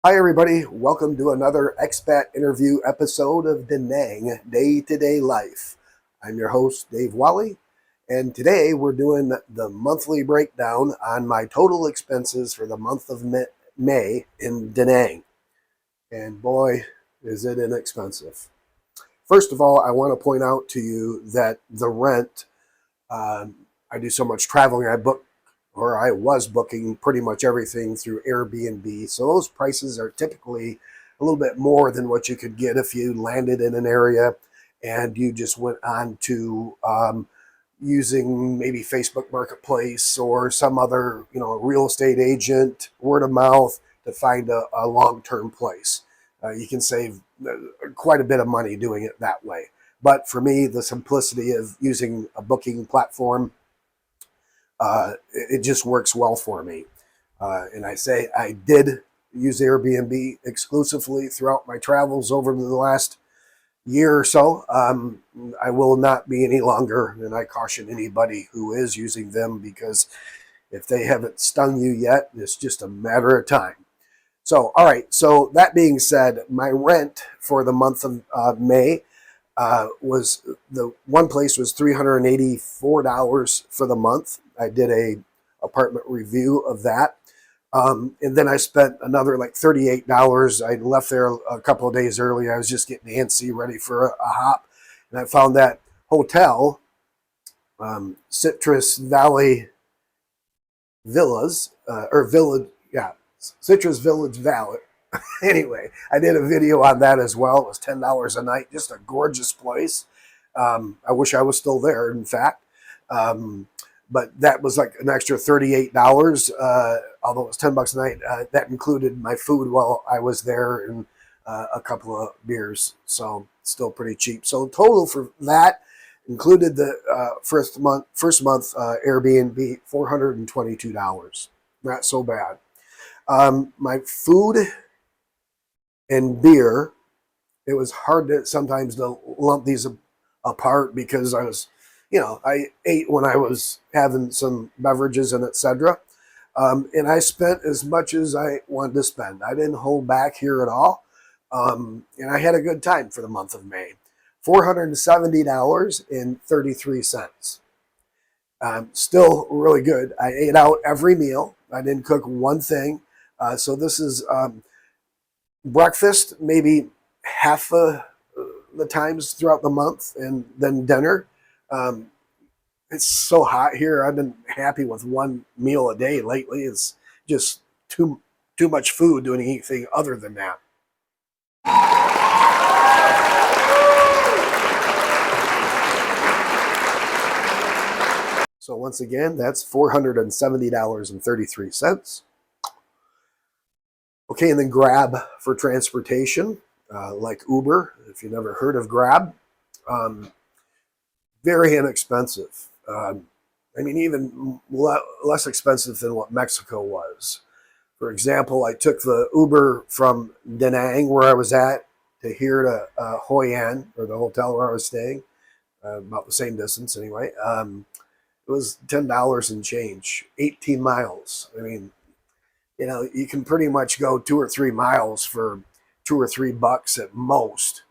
Hi, everybody. Welcome to another expat interview episode of DaNang, Day-to-Day Life. I'm your host, Dave Wally, and today we're doing the monthly breakdown on my total expenses for the month of May in DaNang. And boy, is it inexpensive. First of all, I want to point out to you that the rent, I do so much traveling, I was booking pretty much everything through Airbnb. So those prices are typically a little bit more than what you could get if you landed in an area and you just went on to using maybe Facebook Marketplace or some other, real estate agent, word of mouth to find a long-term place. You can save quite a bit of money doing it that way. But for me, the simplicity of using a booking platform, it just works well for me. And I did use Airbnb exclusively throughout my travels over the last year or so. I will not be any longer, and I caution anybody who is using them, because if they haven't stung you yet, it's just a matter of time. So, all right. So that being said, my rent for the month of May was the one place was $384 for the month. I did a apartment review of that. And then I spent another like $38. I left there a couple of days early. I was just getting antsy, ready for a hop. And I found that hotel, Citrus Valley Villas, Citrus Village Valley. Anyway, I did a video on that as well. It was $10 a night, just a gorgeous place. I wish I was still there, in fact. But that was like an extra $38, although it was $10 a night. That included my food while I was there and a couple of beers, so still pretty cheap. So total for that included the first month Airbnb, $422. Not so bad. My food and beer, it was hard sometimes to lump these apart because I ate when I was having some beverages and etc. And I spent as much as I wanted to spend. I didn't hold back here at all. And I had a good time for the month of May. $470.33. Still really good. I ate out every meal. I didn't cook one thing. So this is breakfast, maybe half the times throughout the month, and then dinner. It's so hot here. I've been happy with one meal a day lately. It's just too much food doing anything other than that. So once again, that's $470.33. Okay, and then Grab for transportation, like Uber, if you've never heard of Grab. Very inexpensive. Even less expensive than what Mexico was. For example, I took the Uber from DaNang, where I was at, to here to Hoi An, or the hotel where I was staying, about the same distance anyway. It was $10 and change, 18 miles. You can pretty much go 2 or 3 miles for $2 or $3 at most.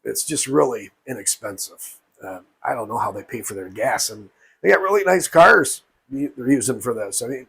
It's just really inexpensive. I don't know how they pay for their gas, and they got really nice cars they're using for this. A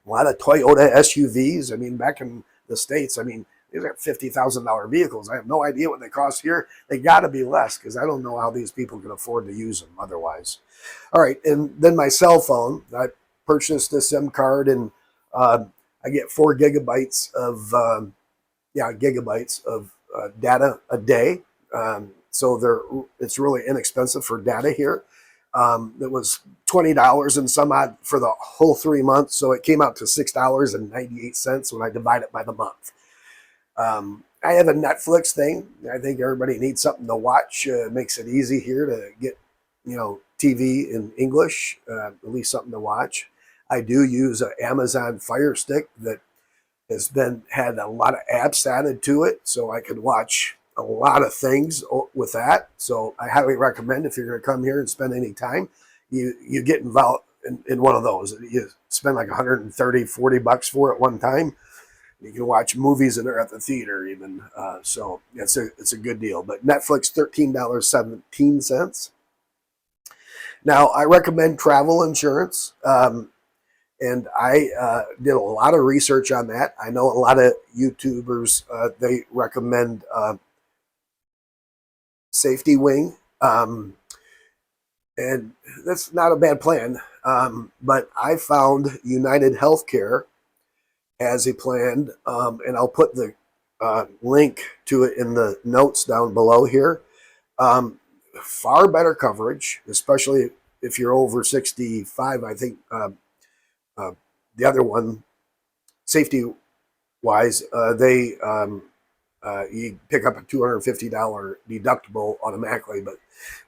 lot of Toyota SUVs. Back in the States, these are $50,000 vehicles. I have no idea what they cost here. They got to be less, because I don't know how these people can afford to use them otherwise. All right, and then my cell phone. I purchased a SIM card, and I get 4 gigabytes of data a day. So it's really inexpensive for data here. It was $20 and some odd for the whole 3 months, so it came out to $6.98 when I divide it by the month. I have a Netflix thing. I think everybody needs something to watch. It makes it easy here to get, TV in English, at least something to watch. I do use an Amazon Fire Stick that had a lot of apps added to it, so I could watch a lot of things with that. So I highly recommend, if you're going to come here and spend any time, you get involved in one of those. You spend like $130, $40 for it one time. You can watch movies that are at the theater even. So it's a good deal. But Netflix, $13.17. Now, I recommend travel insurance. And I did a lot of research on that. I know a lot of YouTubers, they recommend Safety Wing. And that's not a bad plan. But I found United Healthcare as a plan, and I'll put the link to it in the notes down below here. Far better coverage, especially if you're over 65. I think the other one, safety wise, they you pick up a $250 deductible automatically. But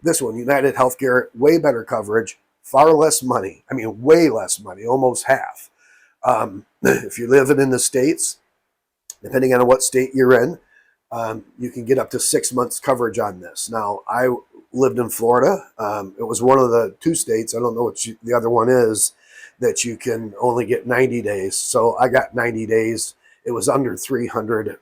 this one, United Healthcare, way better coverage, far less money. I mean, way less money, almost half. If you're living in the States, depending on what state you're in, you can get up to 6 months coverage on this. Now, I lived in Florida. It was one of the 2 states, I don't know what the other one is, that you can only get 90 days. So I got 90 days. It was under $300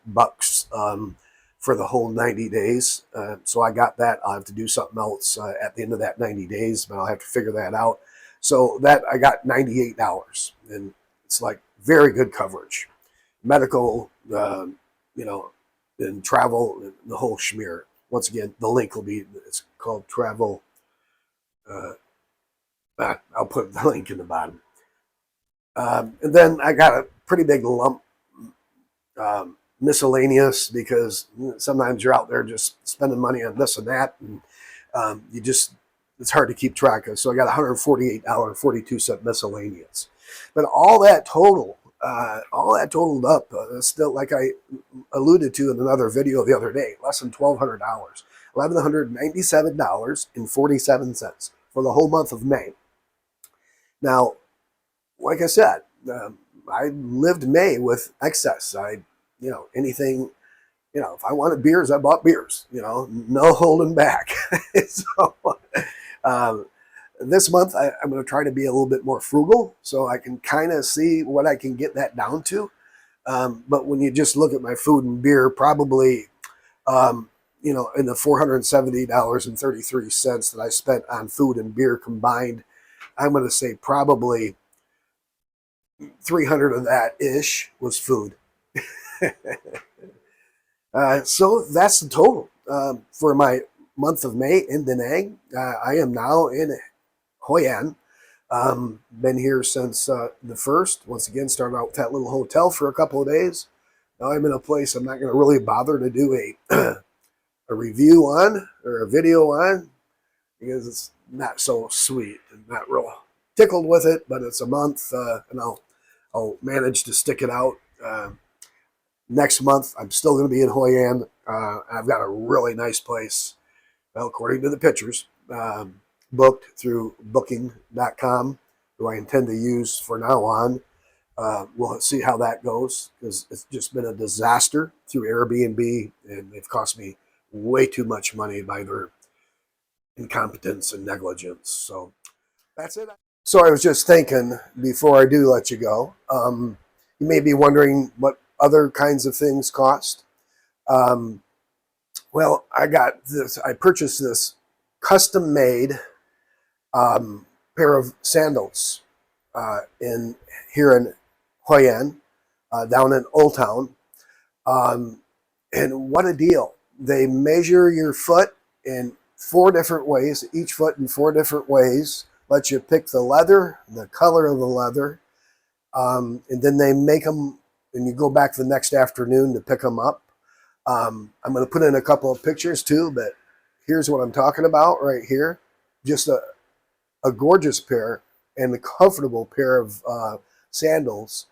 for the whole 90 days. So I got that. I'll have to do something else at the end of that 90 days, but I'll have to figure that out. So that I got $98, and it's like very good coverage. Medical, and travel, the whole schmear. Once again, the link will be, it's called Travel. I'll put the link in the bottom. And then I got a pretty big lump miscellaneous, because sometimes you're out there just spending money on this and that, and it's hard to keep track of. So I got $148.42 miscellaneous. But all that totaled up, still, like I alluded to in another video the other day, less than $1,200, $1,197.47 for the whole month of May. Now, like I said, I lived May with excess. Anything, if I wanted beers, I bought beers, no holding back. So this month, I'm going to try to be a little bit more frugal, so I can kind of see what I can get that down to. But when you just look at my food and beer, probably, in the $470.33 that I spent on food and beer combined, I'm going to say probably 300 of that ish was food. So that's the total for my month of May in DaNang. I am now in Hoi An. Been here since the 1st. Once again, started out with that little hotel for a couple of days. Now I'm in a place I'm not going to really bother to do a review on or a video on, because it's not so sweet and not real tickled with it. But it's a month, and I'll manage to stick it out. Next month, I'm still going to be in Hoi An. I've got a really nice place, well, according to the pictures, booked through booking.com, who I intend to use for now on. We'll see how that goes, because it's just been a disaster through Airbnb, and they've cost me way too much money by their incompetence and negligence. So that's it. So I was just thinking, before I do let you go, you may be wondering what other kinds of things cost. Well, I purchased this custom-made pair of sandals here in Hoi An, down in Old Town. And what a deal. They measure your foot in 4 different ways, each foot in 4 different ways, let you pick the leather, the color of the leather, and then they make them, and you go back the next afternoon to pick them up. I'm going to put in a couple of pictures too, but here's what I'm talking about right here. Just a gorgeous pair and a comfortable pair of sandals,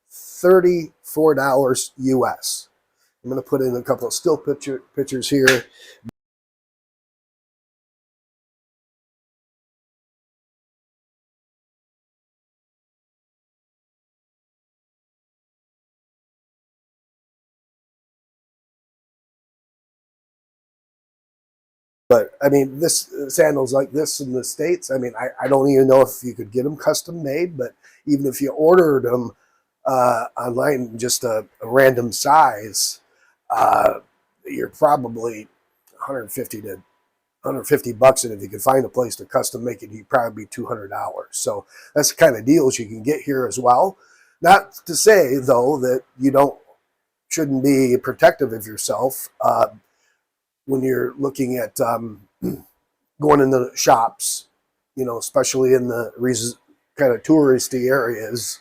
$34 US. I'm going to put in a couple of still pictures here. But I mean, this sandals like this in the States, I mean, I don't even know if you could get them custom made, but even if you ordered them online, just a random size, you're probably 150 to 150 bucks, and if you can find a place to custom make it, you'd probably be $200. So that's the kind of deals you can get here as well. Not to say though that you shouldn't be protective of yourself when you're looking at going in the shops, especially in the kind of touristy areas.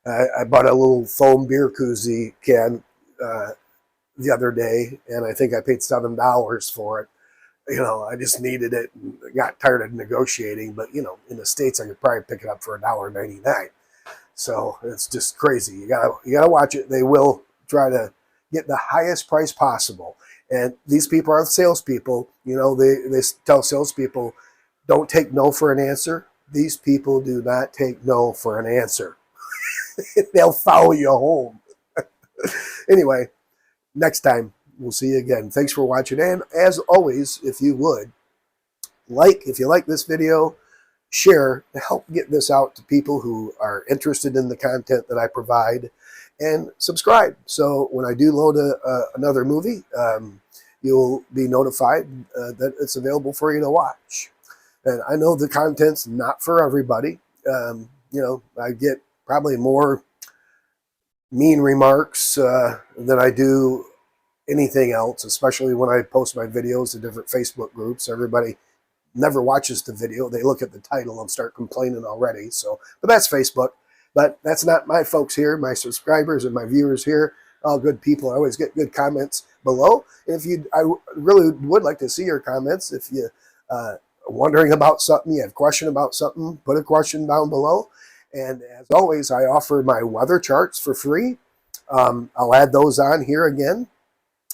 I bought a little foam beer koozie can the other day, and I think I paid $7 for it. I just needed it and got tired of negotiating. But in the States, I could probably pick it up for $1.99. So it's just crazy. You gotta watch it. They will try to get the highest price possible. And these people are salespeople. They tell salespeople, don't take no for an answer. These people do not take no for an answer. They'll follow you home. Anyway, next time we'll see you again. Thanks for watching. And as always, if you would, if you like this video, share to help get this out to people who are interested in the content that I provide, and subscribe. So when I do load another movie, you'll be notified that it's available for you to watch. And I know the content's not for everybody. I get probably more mean remarks than I do anything else, especially when I post my videos to different Facebook groups. Everybody never watches the video. They look at the title and start complaining already. But that's Facebook. But that's not my folks here, my subscribers and my viewers here. All good people. I always get good comments below. I really would like to see your comments. If you are wondering about something, you have a question about something, put a question down below. And as always, I offer my weather charts for free. I'll add those on here again.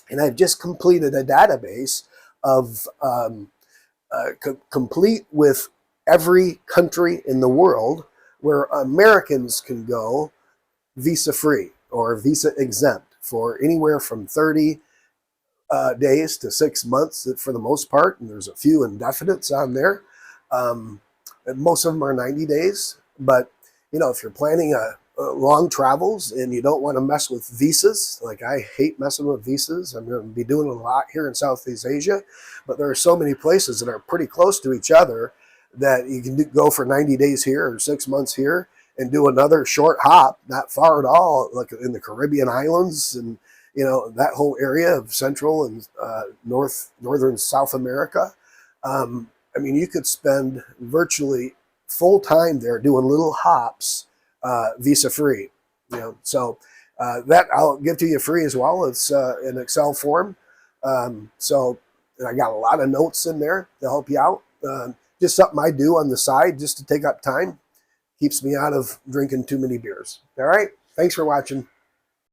And I've just completed a database of complete with every country in the world where Americans can go visa-free or visa-exempt for anywhere from 30 days to 6 months for the most part. And there's a few indefinites on there. And most of them are 90 days. But, if you're planning long travels and you don't want to mess with visas, like I hate messing with visas. I'm going to be doing a lot here in Southeast Asia, but there are so many places that are pretty close to each other that you can go for 90 days here or 6 months here and do another short hop, not far at all, like in the Caribbean islands and, that whole area of Central and Northern South America. You could spend virtually full time there doing little hops, visa free, so that I'll give to you free as well. It's an Excel form. And I got a lot of notes in there to help you out. Just something I do on the side just to take up time. Keeps me out of drinking too many beers. All right. Thanks for watching.